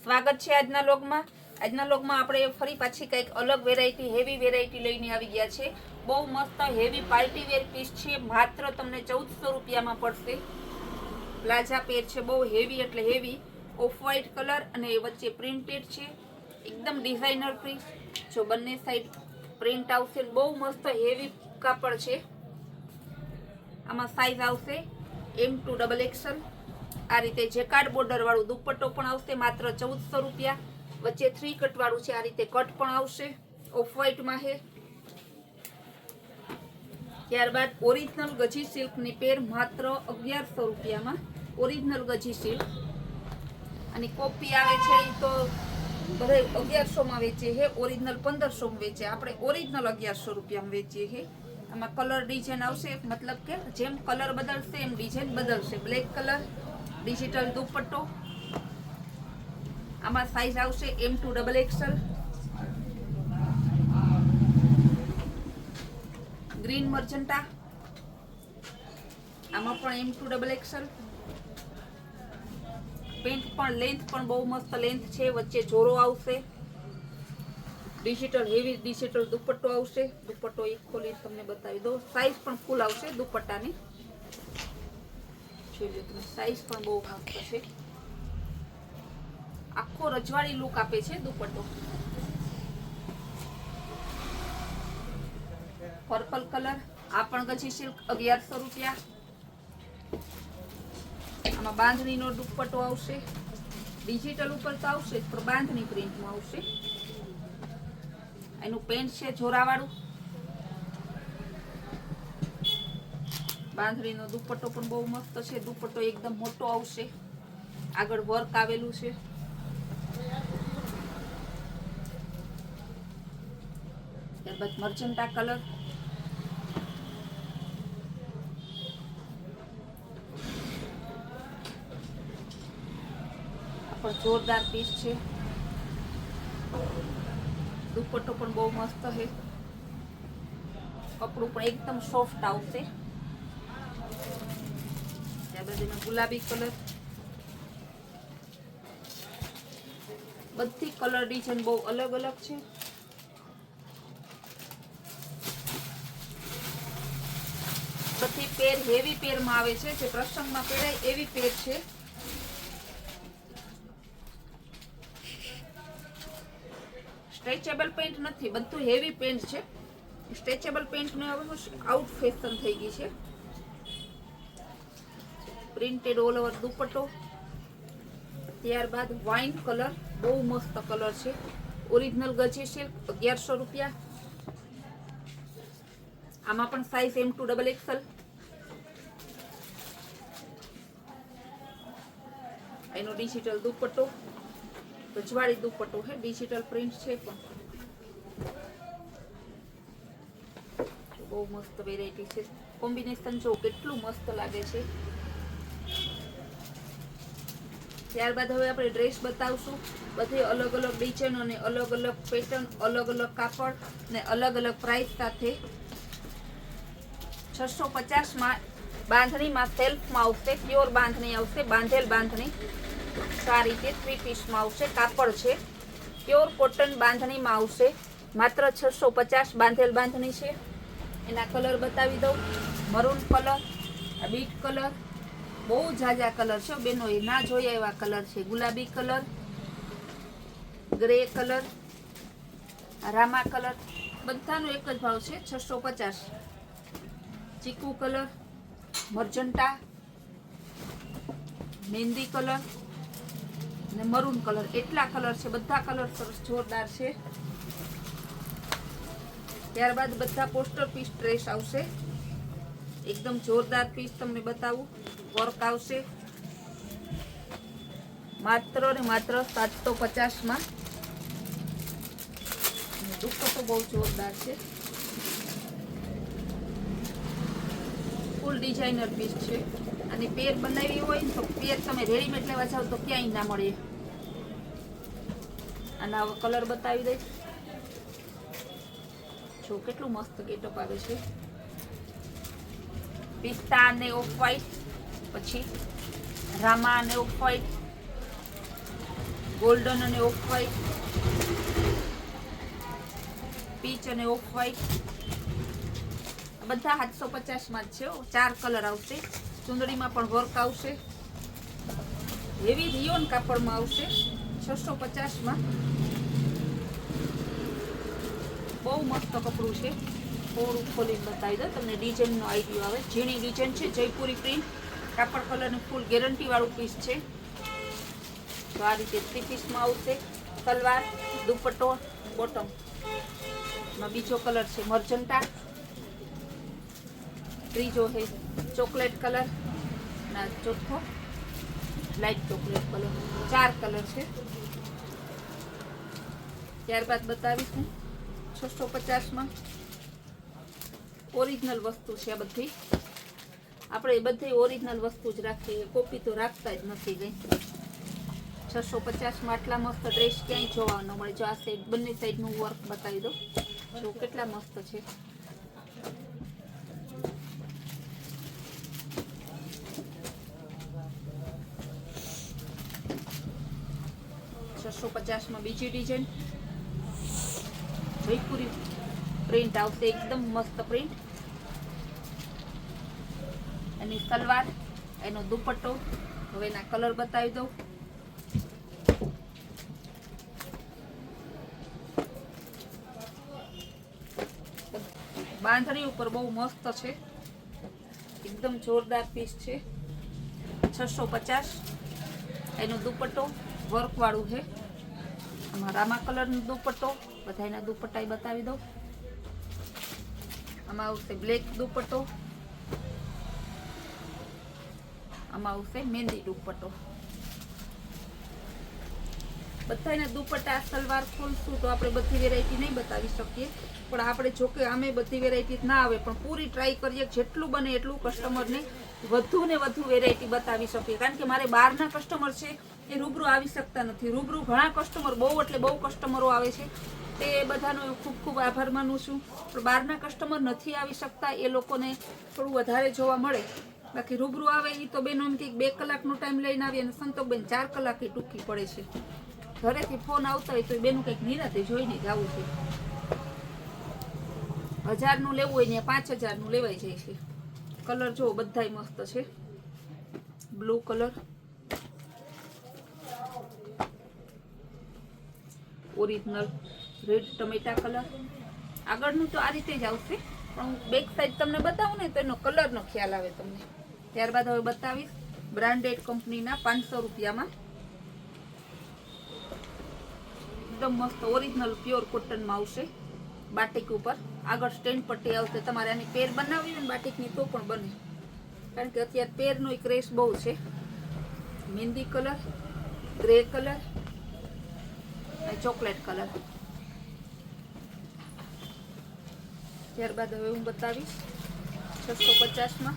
સ્વાગત છે આજના લોગમાં આપણે ફરી પાછી કંઈક અલગ વેરાયટી હેવી વેરાયટી લઈને આવી ગયા છે। બહુ મસ્ત હેવી પાર્ટી વેર પીસ છે। માત્ર તમને 1400 રૂપિયામાં પડશે। પ્લાઝા પેર છે, બહુ હેવી એટલે હેવી, ઓફ વ્હાઇટ કલર અને વચ્ચે પ્રિન્ટેડ છે, એકદમ ડિઝાઇનર પીસ। જો બંને સાઈડ પ્રિન્ટ આવશે, બહુ મસ્ત હેવી કાપડ છે। આમાં સાઈઝ આવશે M2 XXL। આ રીતે જેકાર્ડ બોર્ડર વાળું દુપટ્ટો પણ આવશે, માત્ર 1400 રૂપિયા। વચ્ચે 3 કટ વાળું છે, આ રીતે કટ પણ આવશે, ઓફ વ્હાઇટમાં છે। ત્યારબાદ ઓરિજિનલ ગજી સિલ્કની પેર માત્ર 1100 રૂપિયામાં, ઓરિજિનલ ગજી સિલ્ક। અને કોપી આવે છે એ તો બધે 1100માં વેચે છે, ઓરિજિનલ 1500માં વેચે, આપણે ઓરિજિનલ 1100 રૂપિયામાં વેચીએ છીએ। આમાં કલર ડિઝાઇન આવશે, મતલબ કે જેમ કલર બદલશે એમ ડિઝાઇન બદલશે। બ્લેક કલર, ડિજિટલ દુપટ્ટો, આમાં સાઈઝ આવશે M2 XXL। ગ્રીન મર્જન્ટા, આમાં પણ M2 XXL। પેન્ટ પણ લેન્થ પણ બહુ મસ્ત લેન્થ છે, વચ્ચે જોરો આવશે, ડિજિટલ હેવી ડિજિટલ દુપટ્ટો આવશે। દુપટ્ટો એક ખોલી તમને બતાવી દઉં, સાઈઝ પણ ફૂલ આવશે દુપટ્ટાની, જોઈ લો તમે, સાઈઝ પણ બહુ મસ્ત છે। આખો રજવાડી લુક આપે છે દુપટ્ટો। પર્પલ કલર, આ પણ ગજી સિલ્ક 1100 રૂપિયા। આમાં બાંધણીનો દુપટ્ટો આવશે, ડિજિટલ ઉપર તો આવશે પણ બાંધણી પ્રિન્ટમાં આવશે। એનું પેન્ટ છે જોરાવાળું, બાંધણીનો દુપટ્ટો પણ બહુ મસ્ત છે। દુપટ્ટો એકદમ મોટો આવશે, આગળ વર્ક આવેલું છે। ત્યારબાદ મર્જન્ટા કલર, આ પણ જોરદાર પીસ છે। દુપટ્ટો પણ બહુ મસ્ત છે, કપડું પણ એકદમ સોફ્ટ આવશે। ત્યારબાદ એમાં ગુલાબી કલર, બધી કલર ડિઝાઇન બહુ અલગ અલગ છે। બધી પેર હેવી પેરમાં આવે છે, જે પ્રસંગમાં પહેરાય એવી પેર છે। સ્ટ્રેચેબલ પેન્ટ નથી, બધું હેવી પેન્ટ છે। સ્ટ્રેચેબલ પેન્ટ ને આઉટ ફેશન થઈ ગઈ છે। પ્રિન્ટેડ ઓલ ઓવર દુપટ્ટો, ત્યારબાદ વાઇન કલર, બહુ મસ્ત કલર છે, ઓરિજિનલ ગજી સિલ્ક 1100 રૂપિયા। આમાં પણ સાઈઝ M2 XXL। એનો ડિજિટલ દુપટ્ટો, રજવાડી દુપટ્ટો છે, ડિજિટલ પ્રિન્ટ છે પણ બહુ મસ્ત વેરાયટી છે। કોમ્બિનેશન જો કેટલું મસ્ત લાગે છે। ત્યારબાદ હવે આપણે ડ્રેસ બતાવશું, બધી અલગ અલગ ડિઝાઇન અને અલગ અલગ પેટર્ન, અલગ અલગ કાપડ ને અલગ અલગ પ્રાઇસ સાથે। 650માં બાંધણીમાં સેલ્ફમાં આવશે, પ્યોર બાંધણી આવશે, બાંધેલ બાંધણી। આ રીતે 3 પીસમાં આવશે, કાપડ છે પ્યોર કોટન બાંધણીમાં આવશે, માત્ર 650 બાંધેલ બાંધણી છે। એના કલર બતાવી દઉં, મરૂન કલર, બીટ કલર, બહુ ઝાઝા કલર છે બેનો, એ ના જોયા એવા કલર છે। ગુલાબી colour, grey colour, Rama colour, બધાનો એક જ ભાવ છે 650। ચીકુ કલર, મર્જન્ટા, મહેંદી કલર અને મરૂન કલર, એટલા કલર છે, બધા કલર સરસ જોરદાર છે। ત્યારબાદ બધા પોસ્ટર પીસ ડ્રેસ આવશે, એકદમ જોરદાર પીસ તમને બતાવું, વર્ક આવશે, માત્ર ને માત્ર 750માં। દુપટ્ટો બહુ જોરદાર છે, ફૂલ ડિઝાઇનર પીસ છે। અને પેર બનાવી હોય ને તો પેર તમે રેડીમેડ લેવા જાવ તો ક્યાંય ના મળે। અને આવો કલર બતાવી દઈશ, જો કેટલું મસ્ત ગેટઅપ આવે છે। પિસ્તા અને ઓફ વ્હાઇટ, પછી રામા અને ઓફ વ્હાઇટ, ગોલ્ડન અને ઓફ વ્હાઈટ, પીચ અને ઓફ વ્હાઈટ, બધા 750 જ છે. 4 કલર આવશે. ચુંદડીમાં પણ વર્ક આવશે. હેવી રિયોન કાપડમાં આવશે 650 બહુ મસ્ત કપડું છે. થોડું ખોલીને બતાવી દો તમને ડિઝાઇનનો આઈડિયો આવે. ઝીણી ડિઝાઇન છે, જયપુરી પ્રિન્ટ, કાપડ કલરની ફૂલ ગેરંટી વાળું પીસ છે. તો આ રીતે 3 પીસમાં આવશે. સલવાર, દુપટ્ટો, બોટમ. એમાં બીજો કલર છે મર્જન્ટા, ત્રીજો છે ચોકલેટ કલર, ના ચોથો લાઈટ ચોકલેટ કલર. 4 કલર છે. ત્યારબાદ બતાવીશું 650 ઓરિજિનલ વસ્તુ છે. આ બધી આપણે બધી ઓરિજિનલ વસ્તુ જ રાખીએ, કોપી તો રાખતા જ નથી ગઈ. 650 આટલા મસ્ત ડ્રેસ ક્યાંય જોવા ન મળે. જો આ સાઈડ બંને સાઈડનું વર્ક બતાવી દો, જો કેટલા મસ્ત છે. બીજી ડિઝાઇન જયપુરી પ્રિન્ટ આવશે, એકદમ મસ્ત પ્રિન્ટ. એની સલવાર, એનો દુપટ્ટો. હવે એના કલર બતાવી દઉં. બાંધણી ઉપર બહુ મસ્ત છે, એકદમ જોરદાર પીસ છે. 650. એનો દુપટ્ટો વર્ક વાળું છે. આમાં રામા કલરનો દુપટ્ટો, બધા એના દુપટ્ટા બતાવી દઉં. આમાં આવશે બ્લેક દુપટ્ટો, આમાં આવશે મહેંદી દુપટ્ટો. બધાના દુપટ્ટા સલવાર ખોલશું તો આપણે બધી વેરાયટી નહીં બતાવી શકીએ, પણ આપણે જોકે આમે બધી વેરાયટી ના આવે પણ પૂરી ટ્રાય કરીએ જેટલું બને એટલું કસ્ટમરને વધુ ને વધુ વેરાયટી બતાવી શકીએ. કારણ કે મારે બહારના કસ્ટમર છે એ રૂબરૂ આવી શકતા નથી. રૂબરૂ ઘણા કસ્ટમર, બહુ એટલે બહુ કસ્ટમરો આવે છે, તે બધાનો ખૂબ ખૂબ આભાર માનું છું. પણ બહારના કસ્ટમર નથી આવી શકતા, એ લોકોને થોડું વધારે જોવા મળે. બાકી રૂબરૂ આવે એ તો બેનો એમ કે 2 કલાકનો ટાઈમ લઈને આવીએ, અને સંતોકબેન 4 કલાકે ટૂંકી પડે છે. ઘરેથી ફોન આવતા હોય તો બેનું કંઈક નિરાતે જોઈને જવું છે. 1000નું લેવું હોય ને 5000નું લેવાઈ જાય છે. કલર જો બધાય મસ્ત છે. બ્લુ કલર, ઓરિજિનલ રેડ ટમેટા કલર. આગળનું તો આ રીતે જ આવશે, પણ હું બેક સાઈડ તમને બતાવું ને તો એનો કલરનો ખ્યાલ આવે તમને. ત્યારબાદ હવે બતાવીશ બ્રાન્ડેડ કંપનીના 500 રૂપિયામાં એકદમ મસ્ત ઓરિજિનલ પ્યોર કોટનમાં આવશે. બાટિક ઉપર આગળ સ્ટેન્ડ પટ્ટી આવશે. તમારે આની પેર બનાવવી હોય ને બાટિકની તો પણ બને, કારણ કે અત્યારે પેરનો ક્રેઝ બહુ છે. મહેંદી કલર, ગ્રે કલર અને ચોકલેટ કલર. ત્યારબાદ હવે હું બતાવીશ 650માં.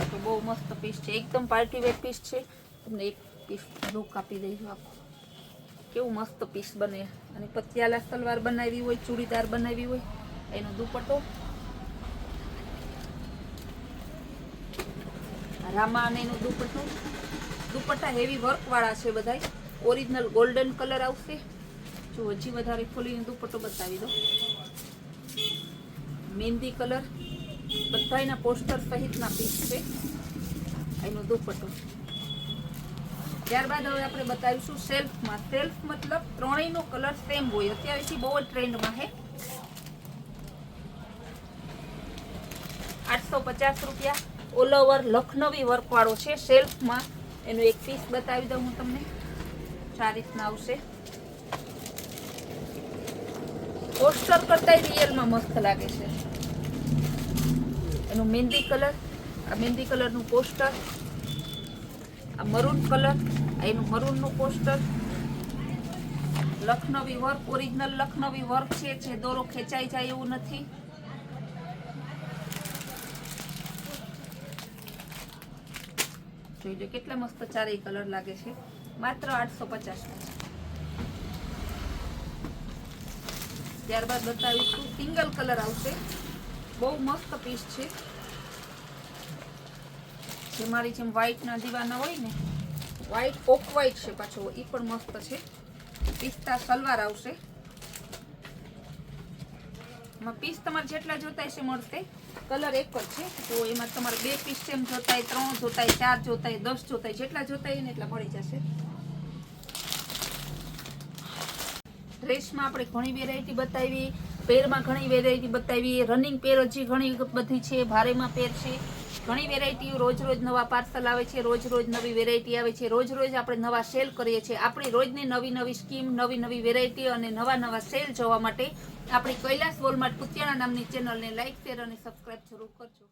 તો બહુ મસ્ત પીસ છે, એકદમ પાર્ટી વેર પીસ છે. તમને એક પીસ લુક આપી દઈશું આખું, કેવું મસ્ત પીસ બને. અને પતિયાલા સલવાર બનાવી હોય, ચૂડીદાર બનાવી હોય, એનો દુપટ્ટો, રામા અને એનો દુપટ્ટો. દુપટ્ટા હેવી વર્ક વાળા છે બધાય. ઓરિજિનલ ગોલ્ડન કલર આવશે. જો હજી વધારે ખોલીને દુપટ્ટો બતાવી દો. મહેંદી કલર, બધાયના પોસ્ટર સહિતના પીસ છે. એનો દુપટ્ટો. ત્યારબાદ હવે આપણે બતાવીશું સેલ્ફમાં. સેલ્ફ મતલબ ત્રણેયનો કલર સેમ હોય, અત્યારથી બહુ જ ટ્રેન્ડમાં છે. 850 રૂપિયા. ઓલ ઓવર લખનવી વર્ક વાળો છે સેલ્ફમાં. એનું એક પીસ બતાવી દઉં હું તમને. 4 રીતના આવશે. પોસ્ટર કરતા રિયલમાં મસ્ત લાગે છે. એનું મહેંદી કલર, આ મહેંદી કલરનું પોસ્ટર, આ મરૂન કલર, એનું મરૂનનું poster. Lucknowi work, original Lucknowi work છે, જે દોરો ખેંચાઈ જાય એવું નથી. જોઈ લો કેટલા મસ્ત ચારેય કલર લાગે છે. માત્ર 850. ત્યારબાદ બતાવીશું સિંગલ કલર આવશે. બહુ મસ્ત પીસ છે. જે મારી જેમ વ્હાઈટના દીવાના હોય ને વ્હાઈટ ઓફ વ્હાઈટ છે પાછો, એ પણ મસ્ત છે. પિસ્તા સલવાર આવશે. એમાં પીસ તમારે જેટલા જોતા હશે મળશે. કલર એક જ છે, તો એમાં તમારે 2 પીસ સેમ જોતા હોય, 3 જોતા હોય, 4 જોતા હોય, 10 જોતા હોય, જેટલા જોતા હોય ને એટલા મળી જશે. ડ્રેસમાં આપણે ઘણી વેરાયટી બતાવી, પેરમાં ઘણી વેરાયટી બતાવી, રનિંગ પેર હજી ઘણી બધી છે, ભારેમાં પેર છે, ઘણી વેરાયટી. રોજ રોજ નવા પાર્સલ આવે છે, રોજ રોજ નવી વેરાયટી આવે છે, રોજ રોજ આપણે નવા સેલ કરીએ છીએ. આપણી રોજની નવી નવી સ્કીમ, નવી નવી વેરાયટી અને નવા નવા સેલ જોવા માટે આપણી કૈલાસ વોલમાર્ટ કુતિયાણા નામની ચેનલને લાઈક, શેર અને સબસ્ક્રાઇબ જરૂર કરજો.